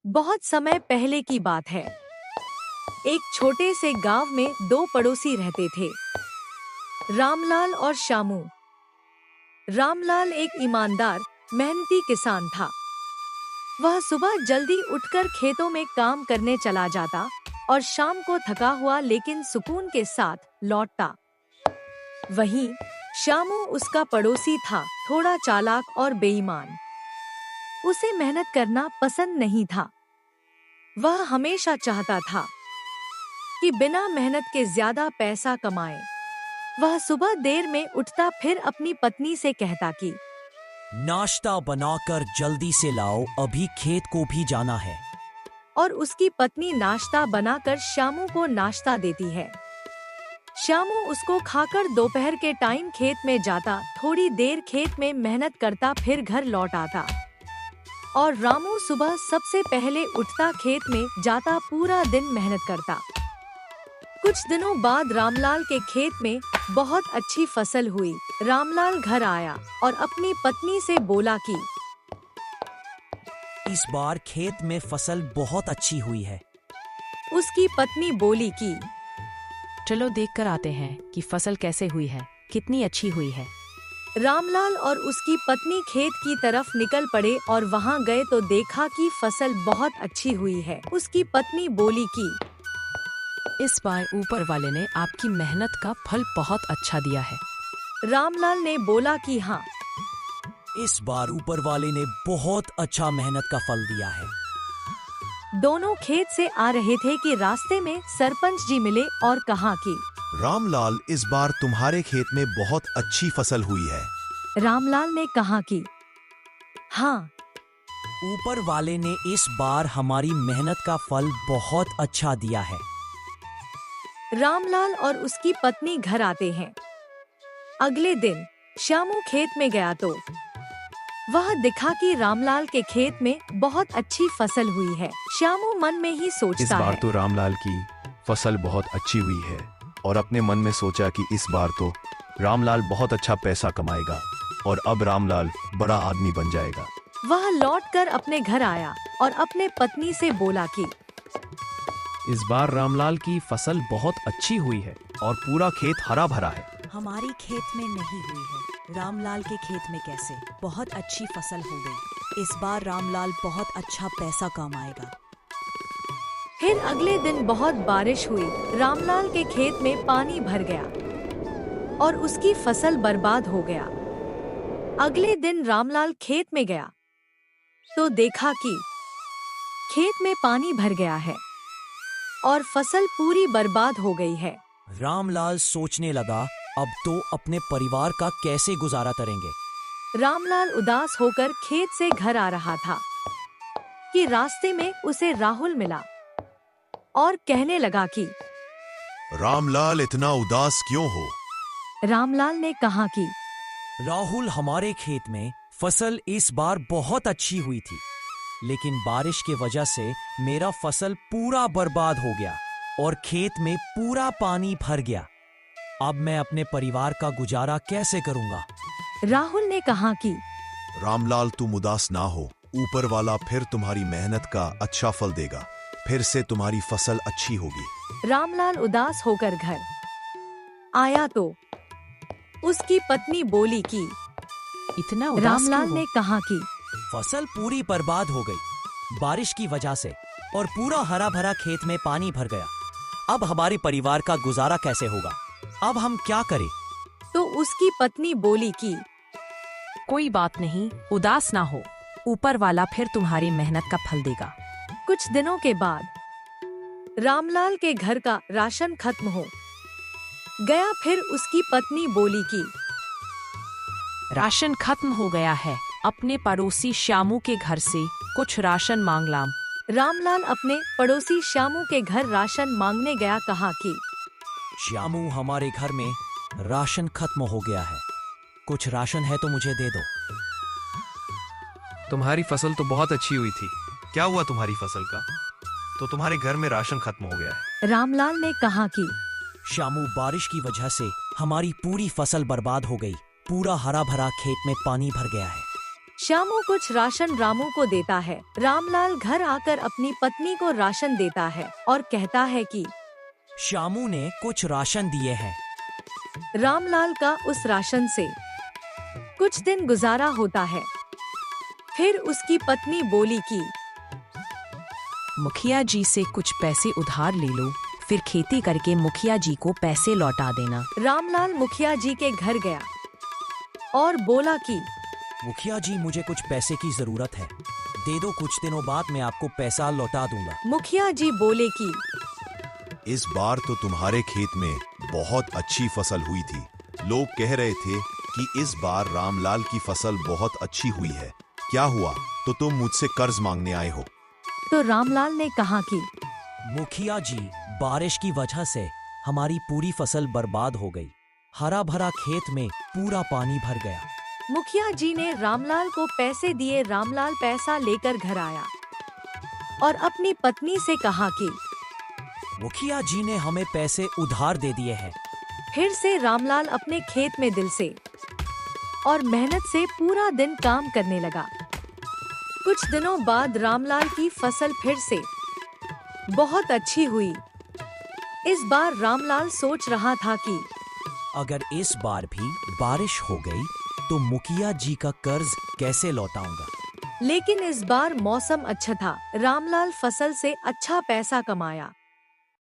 बहुत समय पहले की बात है। एक छोटे से गांव में दो पड़ोसी रहते थे, रामलाल और शामू। रामलाल एक ईमानदार, मेहनती किसान था। वह सुबह जल्दी उठकर खेतों में काम करने चला जाता और शाम को थका हुआ लेकिन सुकून के साथ लौटता। वहीं शामू उसका पड़ोसी था, थोड़ा चालाक और बेईमान। उसे मेहनत करना पसंद नहीं था। वह हमेशा चाहता था कि बिना मेहनत के ज्यादा पैसा कमाए। वह सुबह देर में उठता, फिर अपनी पत्नी से कहता कि नाश्ता बनाकर जल्दी से लाओ, अभी खेत को भी जाना है। और उसकी पत्नी नाश्ता बनाकर शामू को नाश्ता देती है। शामू उसको खाकर दोपहर के टाइम खेत में जाता, थोड़ी देर खेत में मेहनत करता, फिर घर लौट आता। और रामू सुबह सबसे पहले उठता, खेत में जाता, पूरा दिन मेहनत करता। कुछ दिनों बाद रामलाल के खेत में बहुत अच्छी फसल हुई। रामलाल घर आया और अपनी पत्नी से बोला कि इस बार खेत में फसल बहुत अच्छी हुई है। उसकी पत्नी बोली कि चलो देखकर आते हैं कि फसल कैसे हुई है, कितनी अच्छी हुई है। रामलाल और उसकी पत्नी खेत की तरफ निकल पड़े और वहां गए तो देखा कि फसल बहुत अच्छी हुई है। उसकी पत्नी बोली कि इस बार ऊपर वाले ने आपकी मेहनत का फल बहुत अच्छा दिया है। रामलाल ने बोला कि हाँ, इस बार ऊपर वाले ने बहुत अच्छा मेहनत का फल दिया है। दोनों खेत से आ रहे थे कि रास्ते में सरपंच जी मिले और कहा कि रामलाल, इस बार तुम्हारे खेत में बहुत अच्छी फसल हुई है। रामलाल ने कहा कि हाँ, ऊपर वाले ने इस बार हमारी मेहनत का फल बहुत अच्छा दिया है। रामलाल और उसकी पत्नी घर आते हैं। अगले दिन शामू खेत में गया तो वह दिखा कि रामलाल के खेत में बहुत अच्छी फसल हुई है। शामू मन में ही सोचता इस बार है तो रामलाल की फसल बहुत अच्छी हुई है, और अपने मन में सोचा कि इस बार तो रामलाल बहुत अच्छा पैसा कमाएगा और अब रामलाल बड़ा आदमी बन जाएगा। वह लौटकर अपने घर आया और अपने पत्नी से बोला कि इस बार रामलाल की फसल बहुत अच्छी हुई है और पूरा खेत हरा भरा है। हमारी खेत में नहीं हुई है, रामलाल के खेत में कैसे? बहुत अच्छी फसल हो गई। इस बार रामलाल बहुत अच्छा पैसा कमाएगा। फिर अगले दिन बहुत बारिश हुई। रामलाल के खेत में पानी भर गया और उसकी फसल बर्बाद हो गया। अगले दिन रामलाल खेत में गया तो देखा कि खेत में पानी भर गया है और फसल पूरी बर्बाद हो गई है। रामलाल सोचने लगा, अब तो अपने परिवार का कैसे गुजारा करेंगे। रामलाल उदास होकर खेत से घर आ रहा था कि रास्ते में उसे राहुल मिला और कहने लगा कि रामलाल, इतना उदास क्यों हो? रामलाल ने कहा कि राहुल, हमारे खेत में फसल इस बार बहुत अच्छी हुई थी, लेकिन बारिश की वजह से मेरा फसल पूरा बर्बाद हो गया और खेत में पूरा पानी भर गया। अब मैं अपने परिवार का गुजारा कैसे करूंगा? राहुल ने कहा कि रामलाल, तुम उदास ना हो, ऊपर वाला फिर तुम्हारी मेहनत का अच्छा फल देगा, फिर से तुम्हारी फसल अच्छी होगी। रामलाल उदास होकर घर आया तो उसकी पत्नी बोली कि इतना उदास रामलाल क्यों ने हो? कहा कि फसल पूरी बर्बाद हो गई बारिश की वजह से और पूरा हरा भरा खेत में पानी भर गया। अब हमारे परिवार का गुजारा कैसे होगा? अब हम क्या करें? तो उसकी पत्नी बोली कि कोई बात नहीं, उदास ना हो, ऊपर वाला फिर तुम्हारी मेहनत का फल देगा। कुछ दिनों के बाद रामलाल के घर का राशन खत्म हो गया। फिर उसकी पत्नी बोली कि राशन खत्म हो गया है, अपने पड़ोसी शामू के घर से कुछ राशन मांग लाम। रामलाल अपने पड़ोसी शामू के घर राशन मांगने गया। कहा कि श्यामू, हमारे घर में राशन खत्म हो गया है, कुछ राशन है तो मुझे दे दो। तुम्हारी फसल तो बहुत अच्छी हुई थी, क्या हुआ तुम्हारी फसल का? तो तुम्हारे घर में राशन खत्म हो गया है। रामलाल ने कहा कि श्यामू, बारिश की वजह से हमारी पूरी फसल बर्बाद हो गई, पूरा हरा भरा खेत में पानी भर गया है। श्यामू कुछ राशन रामू को देता है। रामलाल घर आकर अपनी पत्नी को राशन देता है और कहता है कि श्यामू ने कुछ राशन दिए हैं। रामलाल का उस राशन से कुछ दिन गुजारा होता है। फिर उसकी पत्नी बोली कि मुखिया जी से कुछ पैसे उधार ले लो, फिर खेती करके मुखिया जी को पैसे लौटा देना। रामलाल मुखिया जी के घर गया और बोला कि मुखिया जी, मुझे कुछ पैसे की जरूरत है, दे दो, कुछ दिनों बाद मैं आपको पैसा लौटा दूंगा। मुखिया जी बोले कि इस बार तो तुम्हारे खेत में बहुत अच्छी फसल हुई थी। लोग कह रहे थे कि इस बार रामलाल की फसल बहुत अच्छी हुई है। क्या हुआ? तो तुम मुझसे कर्ज मांगने आए हो? तो रामलाल ने कहा कि मुखिया जी, बारिश की वजह से हमारी पूरी फसल बर्बाद हो गई। हरा भरा खेत में पूरा पानी भर गया। मुखिया जी ने रामलाल को पैसे दिए। रामलाल पैसा लेकर घर आया और अपनी पत्नी से कहा कि मुखिया जी ने हमें पैसे उधार दे दिए हैं। फिर से रामलाल अपने खेत में दिल से और मेहनत से पूरा दिन काम करने लगा। कुछ दिनों बाद रामलाल की फसल फिर से बहुत अच्छी हुई। इस बार रामलाल सोच रहा था कि अगर इस बार भी बारिश हो गई तो मुखिया जी का कर्ज कैसे लौटाऊंगा। लेकिन इस बार मौसम अच्छा था। रामलाल फसल से अच्छा पैसा कमाया।